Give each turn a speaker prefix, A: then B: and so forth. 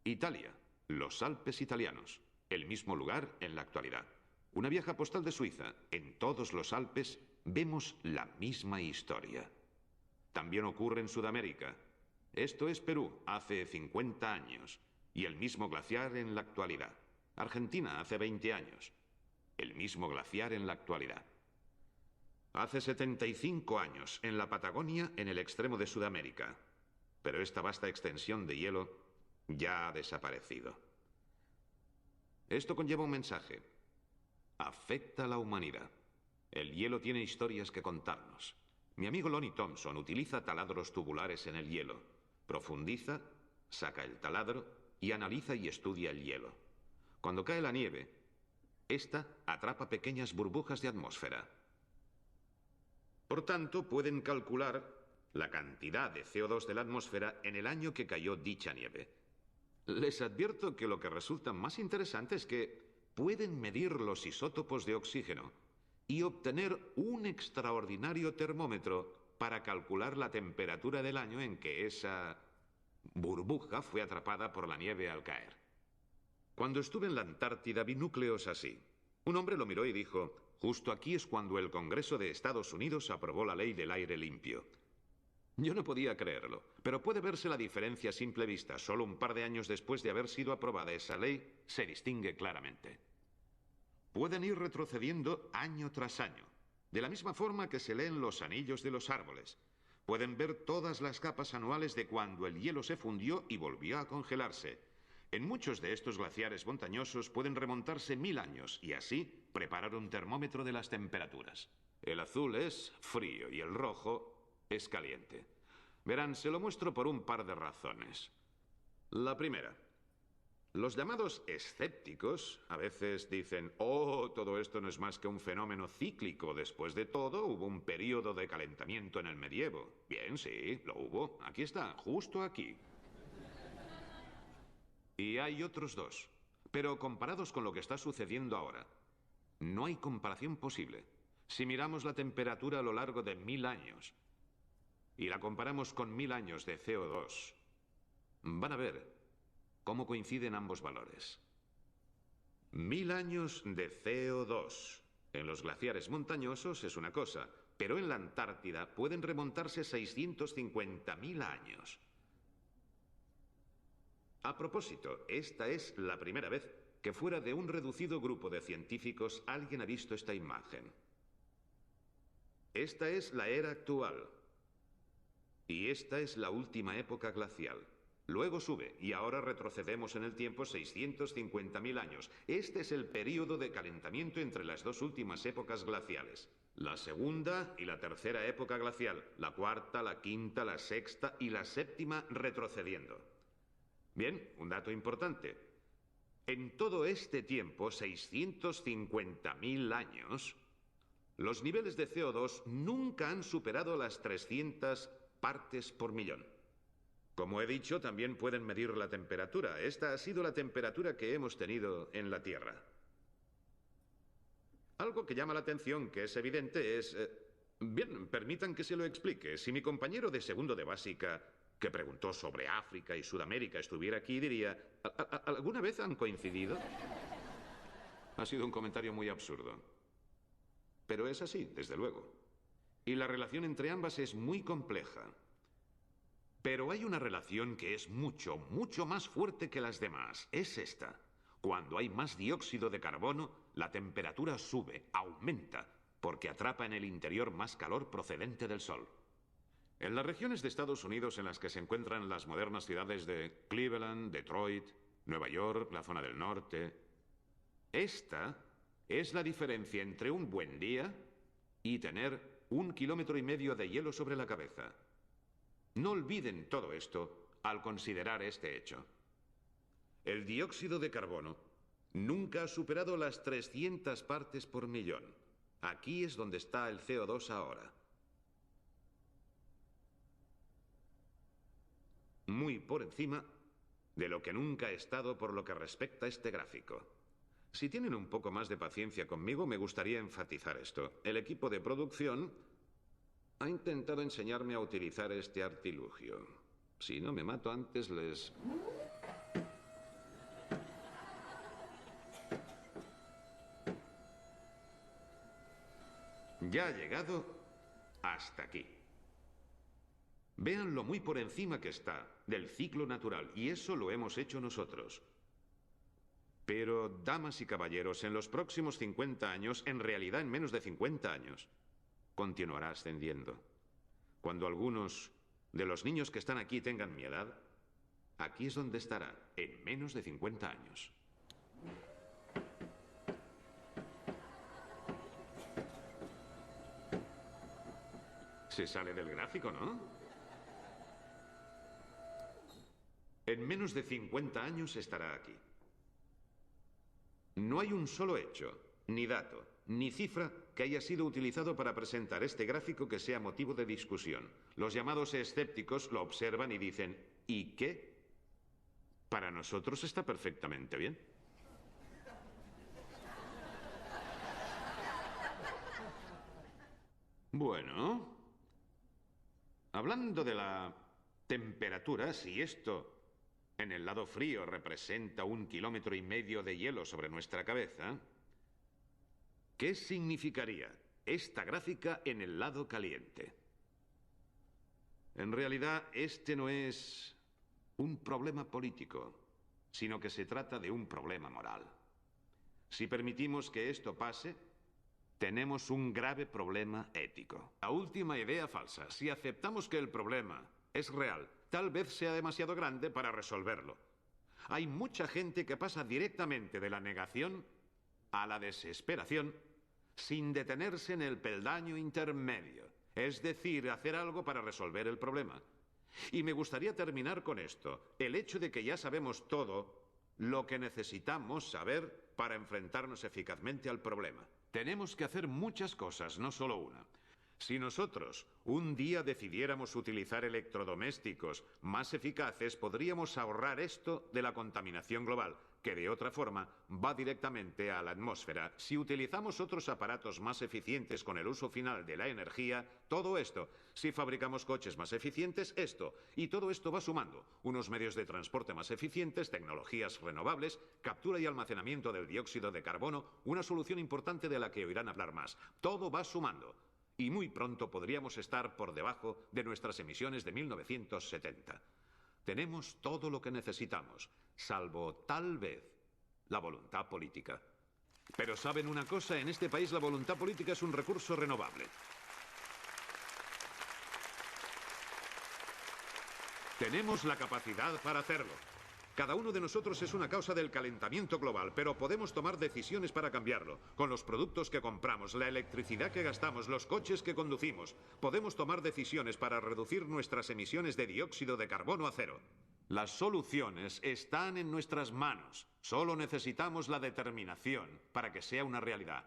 A: Italia, los Alpes italianos. El mismo lugar en la actualidad. Una vieja postal de Suiza. En todos los Alpes vemos la misma historia. También ocurre en Sudamérica. Esto es Perú, hace 50 años. Y el mismo glaciar en la actualidad. Argentina, hace 20 años. El mismo glaciar en la actualidad. Hace 75 años, en la Patagonia, en el extremo de Sudamérica. Pero esta vasta extensión de hielo ya ha desaparecido. Esto conlleva un mensaje. Afecta a la humanidad. El hielo tiene historias que contarnos. Mi amigo Lonnie Thompson utiliza taladros tubulares en el hielo. Profundiza, saca el taladro y analiza y estudia el hielo. Cuando cae la nieve, esta atrapa pequeñas burbujas de atmósfera. Por tanto, pueden calcular la cantidad de CO2 de la atmósfera en el año que cayó dicha nieve. Les advierto que lo que resulta más interesante es que pueden medir los isótopos de oxígeno y obtener un extraordinario termómetro para calcular la temperatura del año en que esa burbuja fue atrapada por la nieve al caer. Cuando estuve en la Antártida vi núcleos así. Un hombre lo miró y dijo: justo aquí es cuando el Congreso de Estados Unidos aprobó la ley del aire limpio. Yo no podía creerlo, pero puede verse la diferencia a simple vista. Solo un par de años después de haber sido aprobada esa ley, se distingue claramente. Pueden ir retrocediendo año tras año, de la misma forma que se leen los anillos de los árboles. Pueden ver todas las capas anuales de cuando el hielo se fundió y volvió a congelarse. En muchos de estos glaciares montañosos pueden remontarse 1000 años y así preparar un termómetro de las temperaturas. El azul es frío y el rojo es caliente. Verán, se lo muestro por un par de razones. La primera. Los llamados escépticos a veces dicen: oh, todo esto no es más que un fenómeno cíclico. Después de todo, hubo un periodo de calentamiento en el medievo. Bien, sí, lo hubo. Aquí está, justo aquí. Y hay otros dos. Pero comparados con lo que está sucediendo ahora, no hay comparación posible. Si miramos la temperatura a lo largo de 1000 años y la comparamos con 1000 años de CO2, van a ver cómo coinciden ambos valores. 1000 años de CO2 en los glaciares montañosos es una cosa, pero en la Antártida pueden remontarse 650.000 años. A propósito, esta es la primera vez que fuera de un reducido grupo de científicos alguien ha visto esta imagen. Esta es la era actual. Y esta es la última época glacial. Luego sube y ahora retrocedemos en el tiempo 650.000 años. Este es el período de calentamiento entre las dos últimas épocas glaciales. La segunda y la tercera época glacial. La cuarta, la quinta, la sexta y la séptima retrocediendo. Bien, un dato importante. En todo este tiempo, 650.000 años, los niveles de CO2 nunca han superado las 300 partes por millón. Como he dicho, también pueden medir la temperatura. Esta ha sido la temperatura que hemos tenido en la Tierra. Algo que llama la atención, que es evidente, es... Bien, permitan que se lo explique. Si mi compañero de segundo de básica, que preguntó sobre África y Sudamérica, estuviera aquí, diría: ¿alguna vez han coincidido? Ha sido un comentario muy absurdo. Pero es así, desde luego. Y la relación entre ambas es muy compleja. Pero hay una relación que es mucho, mucho más fuerte que las demás. Es esta. Cuando hay más dióxido de carbono, la temperatura sube, aumenta, porque atrapa en el interior más calor procedente del sol. En las regiones de Estados Unidos en las que se encuentran las modernas ciudades de Cleveland, Detroit, Nueva York, la zona del norte, esta es la diferencia entre un buen día y tener 1,5 kilómetros de hielo sobre la cabeza. No olviden todo esto al considerar este hecho. El dióxido de carbono nunca ha superado las 300 partes por millón. Aquí es donde está el CO2 ahora. Muy por encima de lo que nunca ha estado por lo que respecta a este gráfico. Si tienen un poco más de paciencia conmigo, me gustaría enfatizar esto. El equipo de producción ha intentado enseñarme a utilizar este artilugio. Si no me mato antes, les... Ya ha llegado hasta aquí. Vean lo muy por encima que está del ciclo natural, y eso lo hemos hecho nosotros. Pero, damas y caballeros, en los próximos 50 años, en realidad en menos de 50 años, continuará ascendiendo. Cuando algunos de los niños que están aquí tengan mi edad, aquí es donde estará, en menos de 50 años. Se sale del gráfico, ¿no? En menos de 50 años estará aquí. No hay un solo hecho, ni dato, ni cifra que haya sido utilizado para presentar este gráfico que sea motivo de discusión. Los llamados escépticos lo observan y dicen, ¿y qué? Para nosotros está perfectamente bien. Bueno, hablando de la temperatura, si esto en el lado frío representa 1,5 kilómetros de hielo sobre nuestra cabeza, ¿qué significaría esta gráfica en el lado caliente? En realidad, este no es un problema político, sino que se trata de un problema moral. Si permitimos que esto pase, tenemos un grave problema ético. La última idea falsa. Si aceptamos que el problema es real, tal vez sea demasiado grande para resolverlo. Hay mucha gente que pasa directamente de la negación a la desesperación sin detenerse en el peldaño intermedio, es decir, hacer algo para resolver el problema. Y me gustaría terminar con esto. El hecho de que ya sabemos todo lo que necesitamos saber para enfrentarnos eficazmente al problema. Tenemos que hacer muchas cosas, no solo una. Si nosotros un día decidiéramos utilizar electrodomésticos más eficaces, podríamos ahorrar esto de la contaminación global, que de otra forma va directamente a la atmósfera. Si utilizamos otros aparatos más eficientes con el uso final de la energía, todo esto. Si fabricamos coches más eficientes, esto. Y todo esto va sumando. Unos medios de transporte más eficientes, tecnologías renovables, captura y almacenamiento del dióxido de carbono, una solución importante de la que oirán hablar más. Todo va sumando. Y muy pronto podríamos estar por debajo de nuestras emisiones de 1970. Tenemos todo lo que necesitamos, salvo tal vez la voluntad política. Pero ¿saben una cosa? En este país la voluntad política es un recurso renovable. Tenemos la capacidad para hacerlo. Cada uno de nosotros es una causa del calentamiento global, pero podemos tomar decisiones para cambiarlo. Con los productos que compramos, la electricidad que gastamos, los coches que conducimos, podemos tomar decisiones para reducir nuestras emisiones de dióxido de carbono a cero. Las soluciones están en nuestras manos. Solo necesitamos la determinación para que sea una realidad.